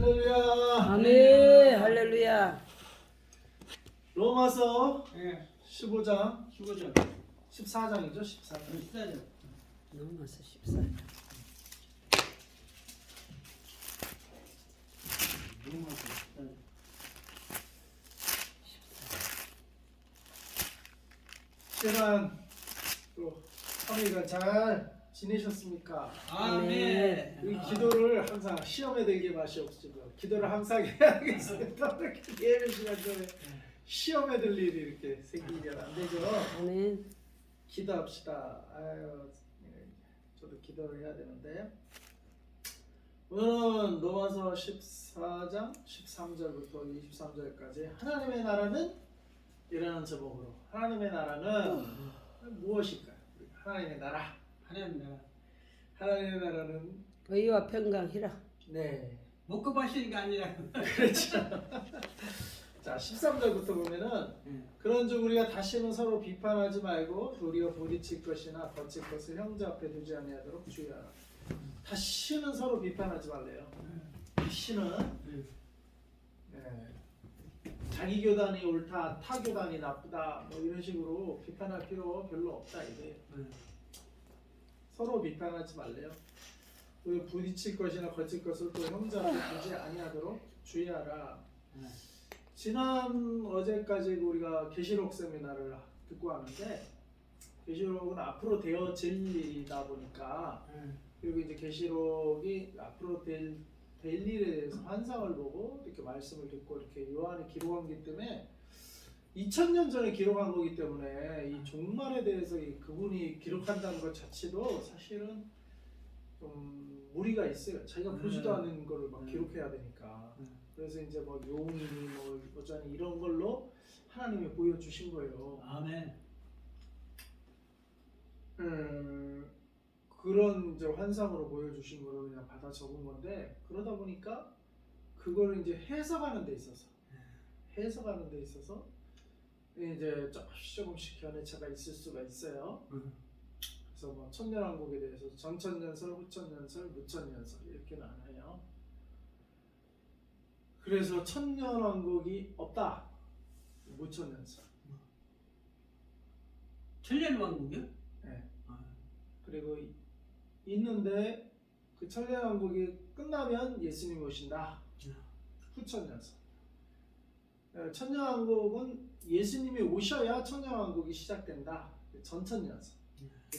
할렐루야. 아멘. 할렐루야. 로마서 예, 15장, 15절. 14장이죠, 14장. 14절. 넘어서 14장. 로마서 14절. 시간 또 3일간 잘 지내셨습니까? 아멘. 우리 기도를 항상 시험에 들게 맛이 없지만 기도를 항상 해야 되겠습니다. 예배 시간 전에 시험에 들 일이 이렇게 생기면 안 되죠. 아멘. 기도합시다. 아유, 저도 기도를 해야 되는데 오늘은 로마서 14장 13절부터 23절까지 하나님의 나라는 이라는 제목으로 하나님의 나라는 무엇일까요? 하나님의 나라. 하나님의 나라는 의와 평강이라. 네. 먹고 마시는 게 아니라. 그렇죠. 자, 13절부터 보면은 그런즉 우리가 다시는 서로 비판하지 말고 도리어 부딪힐 것이나 거칠 것을 형제 앞에 두지 아니하도록 주의하라. 다시는 서로 비판하지 말래요. 다시는 네. 자기 교단이 옳다, 타 교단이 나쁘다, 뭐 이런 식으로 비판할 필요 별로 없다 이거예요. 서로 비판하지 말래요. 그 부딪힐 것이나 거칠 것을 또 형제 앞에 두지 아니하도록 주의하라. 지난 어제까지 우리가 계시록 세미나를 듣고 왔는데 계시록은 앞으로 되어질 일이다 보니까 그리고 이제 계시록이 앞으로 될 일에 대해서 환상을 보고 이렇게 말씀을 듣고 이렇게 요한이 기록한 기 때문에 2000년 전에 기록한 거기 때문에 이 종말에 대해서 그분이 기록한다는 것 자체도 사실은 좀 무리가 있어요. 자기가 보지도 않은 거를 막 기록해야 되니까. 그래서 이제 뭐 용이니 뭐 어쩌니 이런 걸로 하나님이 보여주신 거예요. 아멘. 그런 이제 환상으로 보여주신 거를 그냥 받아 적은 건데 그러다 보니까 그걸 이제 해석하는 데 있어서 이제 조금씩 견해차가 있을 수가 있어요. 그래서 뭐 천년왕국에 대해서 전천년설, 후천년설, 무천년설 이렇게 나눠요. 그래서 천년왕국이 없다. 무천년설. 천년왕국이요? 네. 그리고 있는데 그 천년왕국이 끝나면 예수님이 오신다. 후천년설. 천년왕국은 예수님이 오셔야 천년왕국이 시작된다. 전천년설.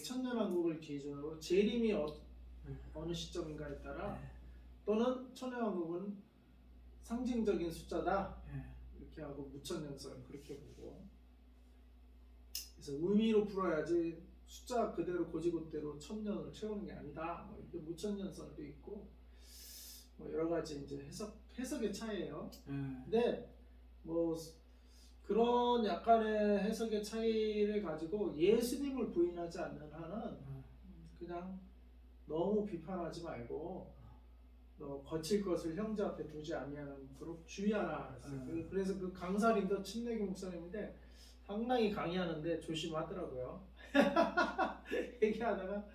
천년왕국을 기준으로 재림이 어느 시점인가에 따라 또는 천년왕국은 상징적인 숫자다. 이렇게 하고 무천년설 그렇게 보고. 그래서 의미로 풀어야지 숫자 그대로 고지고대로 천년을 채우는 게 아니다. 뭐 이렇게 무천년설도 있고 뭐 여러 가지 이제 해석의 차이예요. 근데 뭐 그런 약간의 해석의 차이를 가지고 예수님을 부인하지 않는 한은 그냥 너무 비판하지 말고 너 거칠 것을 형제 앞에 두지 아니하도록 주의하라. 그래서 그 강사님도 친내교 목사님인데 상당히 강의하는데 조심하더라고요. 얘기하다가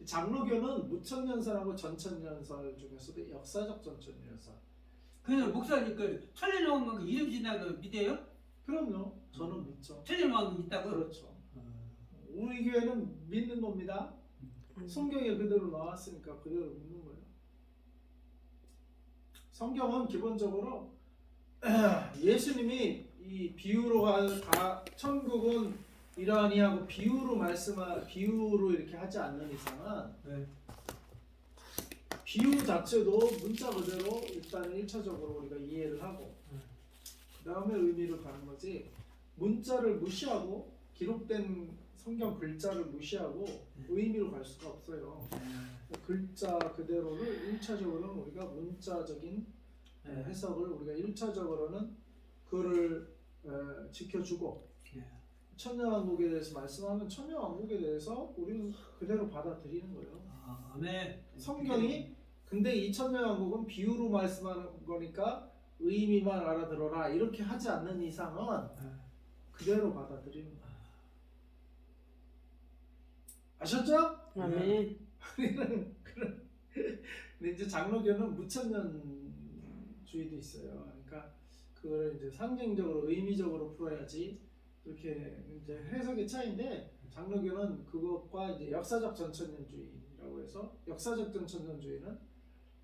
장로교는 무천년설하고 전천년설 중에서도 역사적 전천년설. 그래서 목사님 그 천년왕국 이름 지나 그 믿어요? 그럼요. 저는 믿죠. 천년왕국 있다고? 그렇죠. 우리 교회는 믿는 겁니다. 성경에 그대로 나왔으니까 그대로 믿는 거예요. 성경은 기본적으로 예수님이 이 비유로 천국은 이러하니 하고 비유로 이렇게 하지 않는 이상은 비유 자체도 문자 그대로 일단 1차적으로 우리가 이해를 하고 그 다음에 의미를 가는 거지 문자를 무시하고 기록된 성경 글자를 무시하고 의미로 갈 수가 없어요. 글자 그대로를 1차적으로는 우리가 문자적인 해석을 우리가 1차적으로는 그를 지켜주고 천년왕국에 대해서 말씀하면 천년왕국에 대해서 우리는 그대로 받아들이는 거예요. 아멘. 성경이 근데 이 천년왕국은 비유로 말씀하는 거니까 의미만 알아들어라 이렇게 하지 않는 이상은 그대로 받아들이는 거예요. 아셨죠? 아멘. 근데 이제 장로교는 무천년 주의도 있어요. 그러니까 그걸 이제 상징적으로 의미적으로 풀어야지 그렇게 이제 해석의 차이인데 장로교는 그것과 이제 역사적 전천년주의라고 해서 역사적 전천년주의는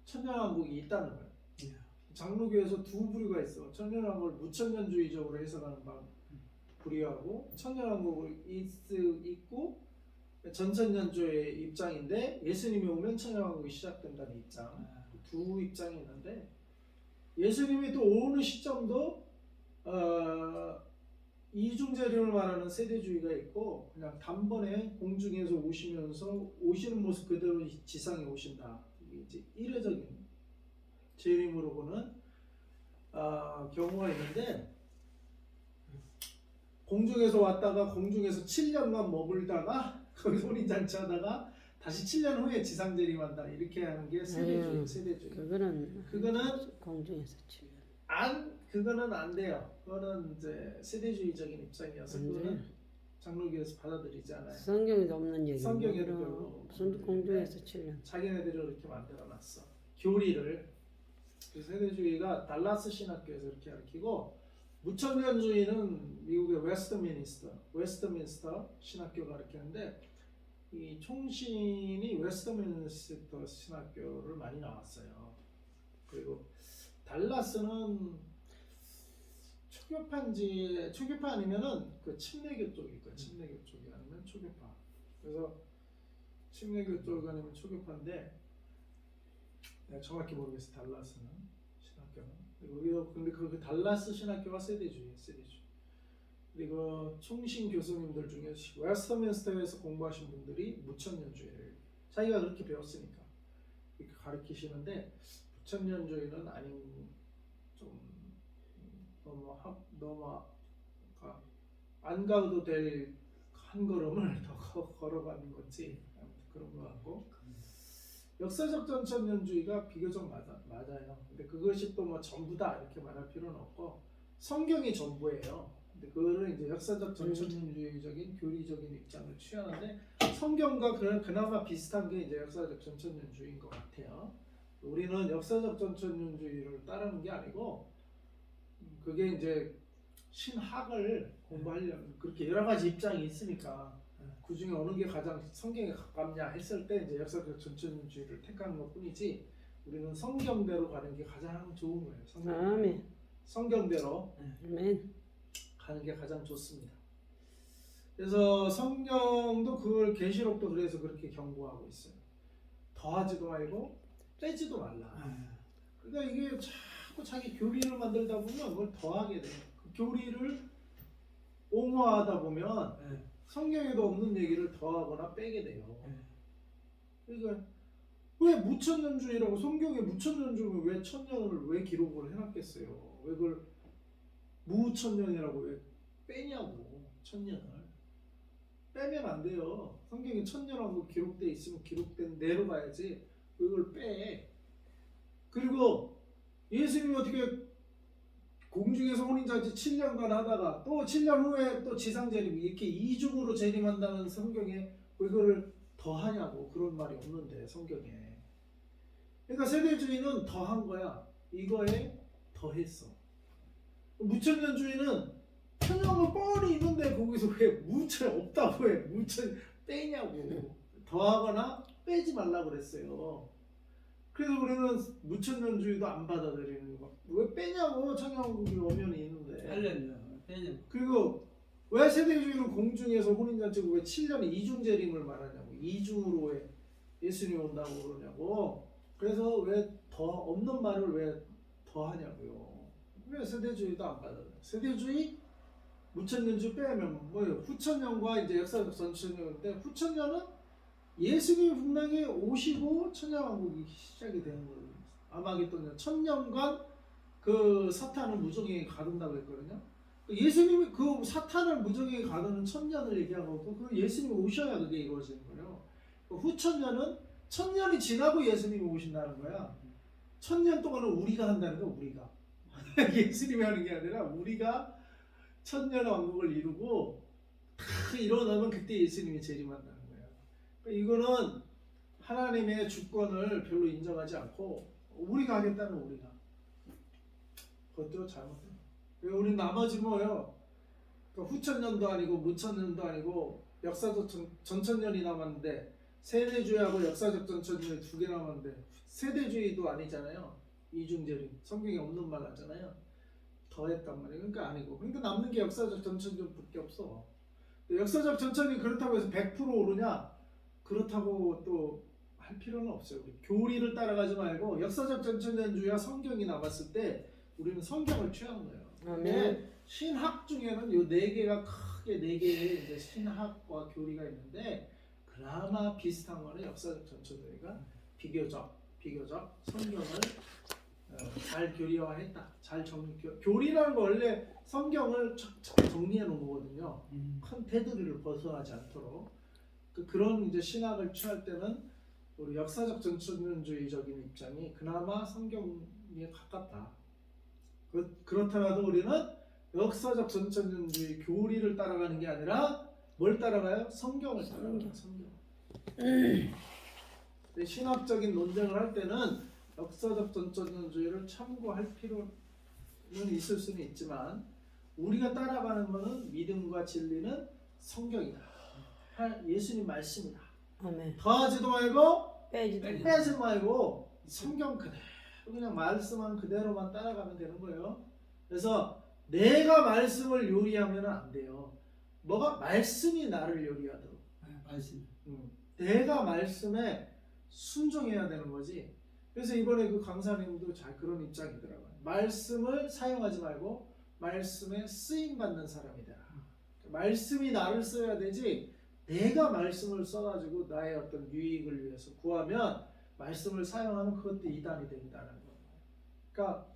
천년왕국이 있다는 거예요. 장로교에서 두 부류가 있어. 천년왕국을 무천년주의적으로 해석하는 부류하고 천년왕국을 있고 전천년주의 입장인데 예수님이 오면 천년왕국이 시작된다는 입장. 두 입장이 있는데 예수님이 또 오는 시점도 이중재림을 말하는 세대주의가 있고 그냥 단번에 공중에서 오시면서 오시는 모습 그대로 지상에 오신다. 이게 이제 이례적인 재림으로 보는 경우가 있는데 공중에서 왔다가 공중에서 7년간 머물다가 거기서 혼인잔치 하다가 다시 7년 후에 지상 재림한다. 이렇게 하는 게 세대주의. 세대주의. 그거는 공중에서 치료. 그거는 안 돼요. 그거는 이제 세대주의적인 입장이어서 그거는 장로교에서 받아들이지 않아요. 성경에도 없는 얘기. 성경에도 별로 무슨 공중에서 7년. 자기네들이 이렇게 만들어놨어. 교리를. 그래서 세대주의가 달라스 신학교에서 이렇게 가르치고 무천년주의는 미국의 웨스트민스터 신학교가 가르치는데 이 총신이 웨스트민스터 신학교를 많이 나왔어요. 그리고 달라스는 초교파 아니면은 그 침례교 쪽일 거야. 침례교 쪽이 아니면 초교파. 그래서 침례교 쪽 아니면 초교파인데 내가 정확히 모르겠어. 달라스는 신학교는. 그리고 근데 그 달라스 신학교가 세대주의. 그리고 총신 교수님들 중에 웨스트민스터에서 공부하신 분들이 무천년주의를 자기가 그렇게 배웠으니까 이렇게 가르치시는데 무천년주의는 아닌 좀 너무 안 가도 될 한 걸음을 더 걸어가는 건지 그런 것 같고 역사적 전천년주의가 비교적 맞아요. 근데 그것이 또 뭐 전부다 이렇게 말할 필요는 없고 성경이 전부예요. 근데 그거를 이제 역사적 전천년주의적인 교리적인 입장을 취하는데 성경과 그나마 비슷한 게 이제 역사적 전천년주의인 것 같아요. 우리는 역사적 전천년주의를 따르는 게 아니고 그게 이제 신학을 공부하려면 그렇게 여러 가지 입장이 있으니까 그 중에 어느 게 가장 성경에 가깝냐 했을 때 이제 역사적 전천년주의를 택하는 것뿐이지 우리는 성경대로 가는 게 가장 좋은 거예요. 아멘. 성경대로 아멘. 가는 게 가장 좋습니다. 그래서 성경도 그걸 계시록도 그래서 그렇게 경고하고 있어요. 더하지도 말고 빼지도 말라. 그러니까 이게 자꾸 자기 교리를 만들다 보면 그걸 더하게 돼. 그 교리를 옹호하다 보면 성경에도 없는 얘기를 더하거나 빼게 돼요. 그러니까 왜 무천년주의라고 성경에 무천년주의면 왜 천년을 왜 기록을 해놨겠어요? 왜 그걸 무천년이라고 왜 빼냐고. 천년을 빼면 안 돼요. 성경에 천년하고 기록돼 있으면 기록된 대로 가야지 그걸 빼. 그리고 예수님이 어떻게 공중에서 혼인잔치 7년간 하다가 또 7년 후에 또 지상재림 이렇게 이중으로 재림한다는 성경에 그거를 더하냐고. 그런 말이 없는데 성경에. 그러니까 세대주의는 더한 거야. 이거에 더했어. 무천년주의는 천년은 뻔히 있는데 거기서 왜 무천 없다고 해. 무천 빼냐고. 더하거나 빼지 말라고 그랬어요. 그래서 우리는 무천년주의도 안 받아들이는 거. 왜 빼냐고. 천년왕국이 엄연히 있는데. 그리고 왜 세대주의는 공중에서 혼인잔치고 왜 7년에 이중재림을 말하냐고. 이중으로 왜 예수님이 온다고 그러냐고. 그래서 왜 더 없는 말을 왜 더 하냐고요. 왜 세대주의도 안 받아들여요. 세대주의 무천년주의 빼면 뭐예요. 후천년과 이제 역사적 전천년인데 후천년은 예수님이 분명히 오시고 천년왕국이 시작이 되는 거예요. 아마겟돈년 1000년간 그 사탄을 무정에게 가둔다고 했거든요. 예수님이 그 사탄을 무정에게 가두는 1000년을 얘기하고 그 예수님이 오셔야 그게 이루어지는 거예요. 후천년은 1000년이 지나고 예수님이 오신다는 거야. 1000년 동안은 우리가 한다는 거야. 우리가 예수님이 하는 게 아니라 우리가 1000년의 왕국을 이루고 다 일어나면 그때 예수님이 재림한다는 거야. 이거는 하나님의 주권을 별로 인정하지 않고 우리가 하겠다는 우리가 그것도 잘못된 거예요. 우리 나머지 뭐예요? 그러니까 후천년도 아니고 무천년도 아니고 역사적 전천년이 남았는데 세대주의하고 역사적 전천년이 2개 남았는데 세대주의도 아니잖아요. 이중재림 성경에 없는 말 하잖아요. 더했단 말이에요. 그러니까 아니고 그러니까 남는 게 역사적 전천년밖에 없어. 역사적 전천이 그렇다고 해서 100% 오르냐? 그렇다고 또 할 필요는 없어요. 우리 교리를 따라가지 말고 역사적 전천년주의와 성경이 남았을 때 우리는 성경을 취하는 거예요. 근데 신학 중에는 요 4개가 크게 4개의 이제 신학과 교리가 있는데 그나마 비슷한 거는 역사적 전천주의가 비교적 성경을 잘 교리화했다. 잘 교리라는 거 원래 성경을 착착 정리해 놓은 거거든요. 큰 테두리를 벗어나지 않도록 그런 이제 신학을 취할 때는 우리 역사적 전천년주의적인 입장이 그나마 성경에 가깝다. 그렇더라도 우리는 역사적 전천년주의 교리를 따라가는 게 아니라 뭘 따라가요? 성경을 따라가요. 성경. 신학적인 논쟁을 할 때는 역사적 전천년주의를 참고할 필요는 있을 수는 있지만 우리가 따라가는 것은 믿음과 진리는 성경이다. 예수님 말씀이다. 아멘. 더하지도 말고 빼지도 빼지 말고 성경 그대로 그냥 말씀한 그대로만 따라가면 되는 거예요. 그래서 내가 말씀을 요리하면 안 돼요. 뭐가 말씀이 나를 요리하도록. 말씀. 내가 말씀에 순종해야 되는 거지. 그래서 이번에 그 강사님도 잘 그런 입장이더라고요. 말씀을 사용하지 말고 말씀에 쓰임 받는 사람이 되라. 말씀이 나를 써야 되지. 내가 말씀을 써가지고 나의 어떤 유익을 위해서 구하면 말씀을 사용하면 그것도 이단이 된다는 거예요. 그러니까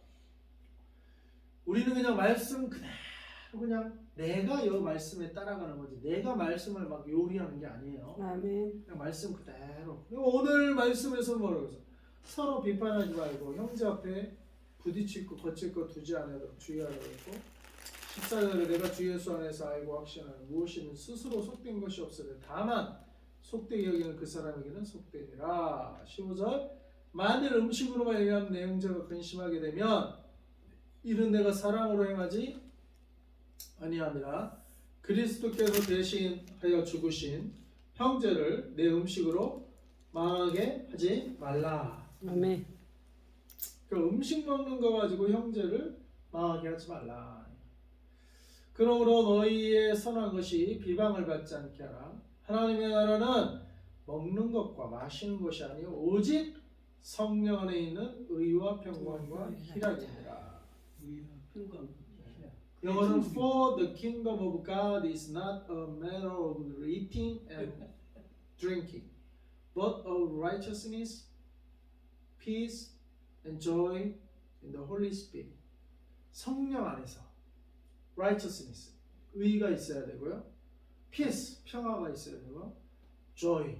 우리는 그냥 말씀 그대로 그냥 내가 이 말씀에 따라가는 거지. 내가 말씀을 막 요리하는 게 아니에요. 아멘. 그냥 말씀 그대로. 오늘 말씀에서 뭐라고 해서 서로 비판하지 말고 형제 앞에 부딪힐 것 거칠 것 두지 않도록 주의하라고 했고 14절에 내가 주 예수 안에서 알고 확신하는 무엇이든 스스로 속된 것이 없으되 다만 속되게 여기는 그 사람에게는 속되니라. 15절 만일 음식으로 말미암아 내 형제가 근심하게 되면 이는 내가 사랑으로 행하지 아니함이라. 그리스도께서 대신하여 죽으신 형제를 내 음식으로 망하게 하지 말라. 아멘. 그러니까 음식 먹는 거 가지고 형제를 망하게 하지 말라. 그러므로 너희의 선한 것이 비방을 받지 않게 하라. 하나님의 나라는 먹는 것과 마시는 것이 아니요 오직 성령 안에 있는 의와 평강과 희락이니라. 영어는 For the kingdom of God is not a matter of eating and drinking, but of righteousness, peace, and joy in the Holy Spirit. 성령 안에서 righteousness, 의가 있어야 되고요. peace, 평화가 있어야 되고 joy,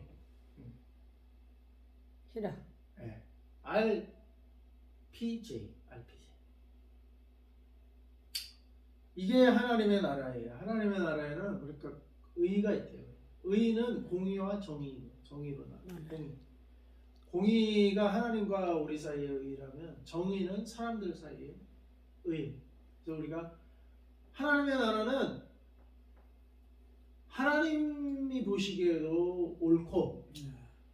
희라. 네. RPG. 이게 하나님의 나라예요. 하나님의 나라에는 그러니까 의가 있대요. 의는 공의와 정의로 나눠. 공의가 하나님과 우리 사이의 의라면 정의는 사람들 사이의 의. 그래서 우리가 하나님의 나라는 하나님이 보시기에도 옳고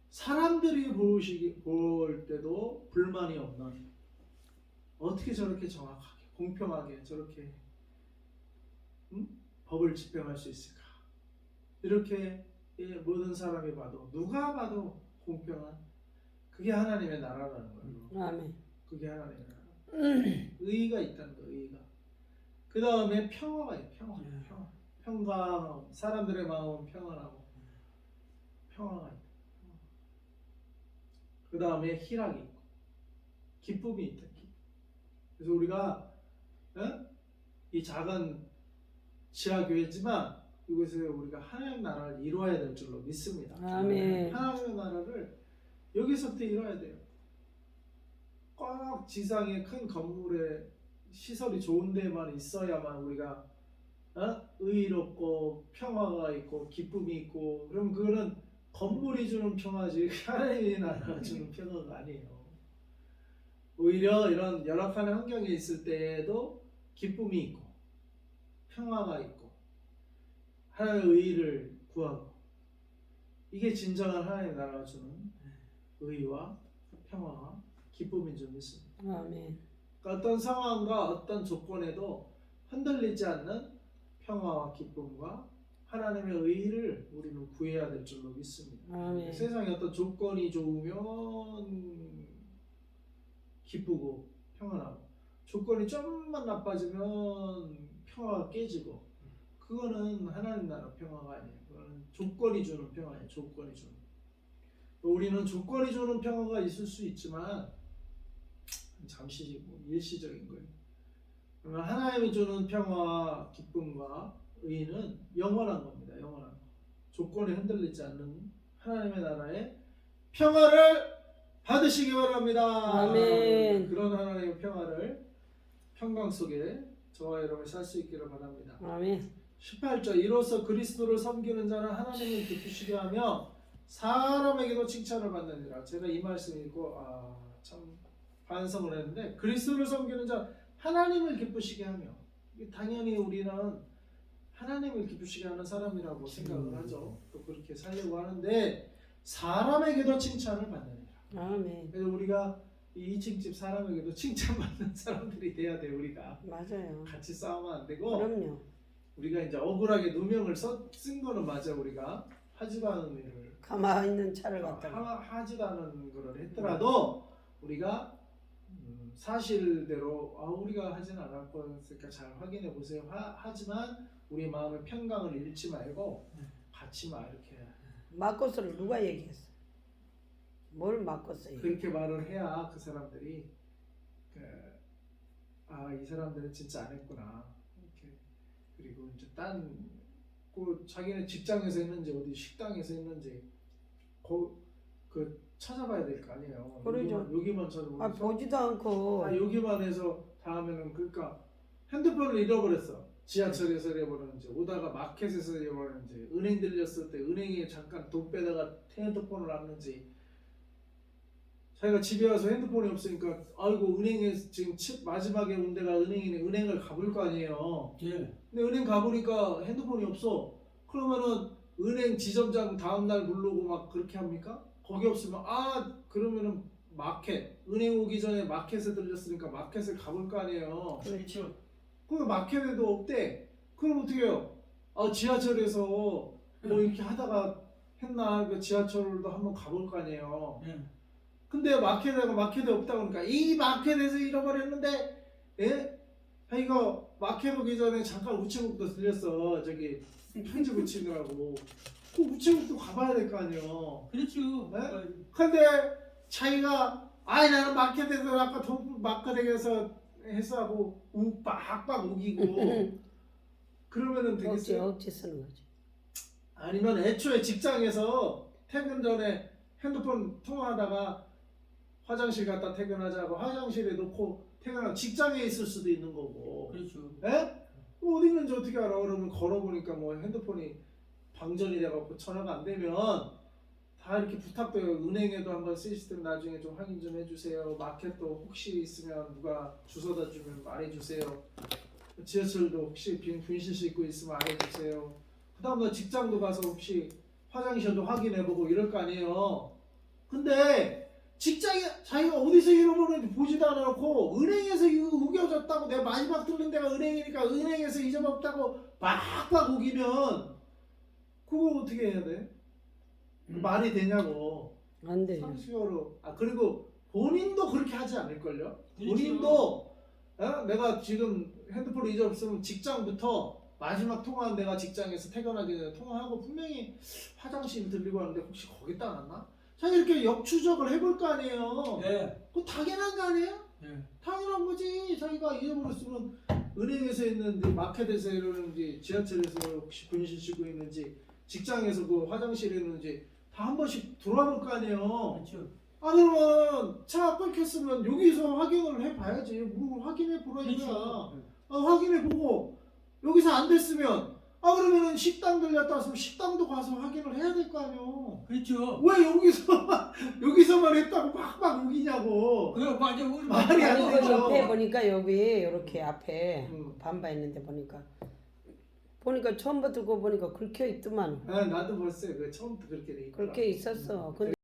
사람들이 볼 때도 불만이 없는, 어떻게 저렇게 정확하게 공평하게 저렇게 법을 집행할 수 있을까? 이렇게 모든 사람이 봐도 누가 봐도 공평한, 그게 하나님의 나라라는 거예요. 아멘. 그게 하나님의 나라. 의가 있다는 거예요. 의가. 그 다음에 평화가 있어요. 평강. 사람들의 마음은 평안하고 평화가 있다. 그 다음에 희락이 있고 기쁨이 있다. 그래서 우리가 이 작은 지하교회지만 이곳에 우리가 하나님 나라를 이루어야 될 줄로 믿습니다. 아멘. 하나님의 나라를 여기서부터 이루어야 돼요. 꼭 지상의 큰 건물에 시설이 좋은 데만 있어야만 우리가 의롭고 평화가 있고 기쁨이 있고, 그럼 그거는 건물이 주는 평화지 하나님의 나라가 주는 평화가 아니에요. 오히려 이런 열악한 환경에 있을 때에도 기쁨이 있고 평화가 있고 하나님의 의를 구하고 이게 진정한 하나님의 나라가 주는 의와 평화와 기쁨인 줄 믿습니다. 아멘. 그러니까 어떤 상황과 어떤 조건에도 흔들리지 않는 평화와 기쁨과 하나님의 의를 우리는 구해야 될 줄로 믿습니다. 아멘. 세상에 어떤 조건이 좋으면 기쁘고 평안하고 조건이 좀만 나빠지면 평화가 깨지고 그거는 하나님 나라 평화가 아니에요. 그거는 조건이 주는 평화예요. 조건이 주는. 우리는 조건이 주는 평화가 있을 수 있지만 잠시 일시적인 거예요. 그러나 하나님이 주는 평화와 기쁨과 의는 영원한 겁니다. 영원한 거. 조건이 흔들리지 않는 하나님의 나라의 평화를 받으시기 바랍니다. 아멘. 그런 하나님의 평화를 평강 속에 저와 여러분이 살 수 있기를 바랍니다. 아멘. 18절 이로써 그리스도를 섬기는 자는 하나님을 기쁘시게 하며 사람에게도 칭찬을 받느니라. 제가 이 말씀 읽고 참 반성을 했는데 그리스도를 섬기는 자 하나님을 기쁘시게 하며 당연히 우리는 하나님을 기쁘시게 하는 사람이라고 생각을 하죠. 또 그렇게 살려고 하는데 사람에게도 칭찬을 받느니라. 아멘. 그래서 우리가 이 2층집 사람에게도 칭찬받는 사람들이 돼야 돼. 우리가 맞아요. 같이 싸우면 안 되고 그럼요. 우리가 이제 억울하게 누명을 쓴 거는 맞아. 우리가 하지도 않은 일을 가만히 있는 차를 갖다가 하지도 않은 거를 했더라도 우리가 사실대로 우리가 하진 않을 거니까 잘 확인해 보세요. 하지만 우리 마음의 평강을 잃지 말고 같이 막 이렇게 맞고서를 누가 얘기했어? 뭘 맞고서 그렇게 말을 해야 그 사람들이 이 사람들은 진짜 안 했구나. 이렇게 그리고 이제 자기네 직장에서 했는지 어디 식당에서 했는지 그 찾아봐야 될 거 아니에요. 그러죠. 여기만 찾아보고 보지도 않고 여기만 해서 다 하면은 그러니까 핸드폰을 잃어버렸어. 지하철에서 잃어버렸는지 오다가 마켓에서 잃어버렸는지 은행 들렸을 때 은행에 잠깐 돈 빼다가 핸드폰을 놨는지 자기가 집에 와서 핸드폰이 없으니까 아이고 은행에 지금 마지막에 온 데가 은행이네. 은행을 가볼 거 아니에요. 예. 근데 은행 가보니까 핸드폰이 없어. 그러면은 은행 지점장 다음날 부르고 막 그렇게 합니까? 거기 없으면 그러면은 마켓 은행 오기 전에 마켓에 들렸으니까 마켓을 가볼 거 아니에요. 그렇죠. 그럼 마켓에도 없대. 그럼 어떻게 해요? 지하철에서 뭐 이렇게 하다가 했나? 그 지하철도 한번 가볼 거 아니에요. 예. 근데 마켓에 없다 그러니까 이 마켓에서 잃어버렸는데 자기가 마켓 오기 전에 잠깐 우체국도 들렸어. 저기 편지 붙이느라고. 그 우체국도 가봐야 될 거 아니에요. 그렇죠. 네? 근데 자기가 나는 마켓에서 아까 마켓에서 해서 하고 빡빡 우기고 그러면은 되겠어요? 억지 쓰는 거지. 아니면 애초에 직장에서 퇴근 전에 핸드폰 통화하다가 화장실 갔다 퇴근하자고 화장실에 놓고 퇴근하고 직장에 있을 수도 있는 거고. 그렇죠. 어디 있는지 어떻게 알아? 그러면 걸어보니까 뭐 핸드폰이 방전이 돼갖고 전화가 안 되면 다 이렇게 부탁돼요. 은행에도 한번 시스템 나중에 좀 확인 좀 해주세요. 마켓도 혹시 있으면 누가 주워다 주면 말해주세요. 지하철도 혹시 분실수 있고 있으면 알려주세요. 그 다음에 직장도 가서 혹시 화장실도 확인해보고 이럴 거 아니에요. 근데 직장에 자기가 어디서 잃어버렸는지 보지도 않아놓고 은행에서 우겨졌다고 내가 마지막 들른 데가 은행이니까 은행에서 잊어먹었다고 막 우기면 그거 어떻게 해야 돼? 말이 되냐고. 안 돼요. 상식으로. 그리고 본인도 그렇게 하지 않을걸요? 그렇죠. 본인도 내가 지금 핸드폰을 잊어버렸으면 직장부터 마지막 통화한 내가 직장에서 퇴근하기 전에 통화하고 분명히 화장실 들리고 하는데 혹시 거기다 놨나? 자 이렇게 역추적을 해볼 거 아니에요. 예. 그거 당연한 거 아니에요? 예. 당연한 거지. 자기가 잊어버렸으면 은행에서 있는지 마켓에서 이러는지 지하철에서 혹시 분실 쓰고 있는지 직장에서 그 화장실에 있는지 다 한 번씩 돌아볼 거 아니에요. 그렇죠. 그러면 차 끊겼으면 여기서 확인을 해봐야지. 뭐 확인해 보라 이거야. 그렇죠. 확인해 보고 여기서 안 됐으면 아 그러면은 식당 들렸다 왔으면 식당도 가서 확인을 해야 될 거 아니요. 그렇죠. 왜 여기서만 했다고 막막 우기냐고. 그래 맞아. 우리 말이 안 아니 그 되죠. 옆에 보니까 여기 이렇게 앞에 응. 반바 있는데 보니까 처음부터 그거 보니까 긁혀 있더만. 아, 나도 벌써 그 처음부터 그렇게 돼 있더라. 그렇게 있었어. 근데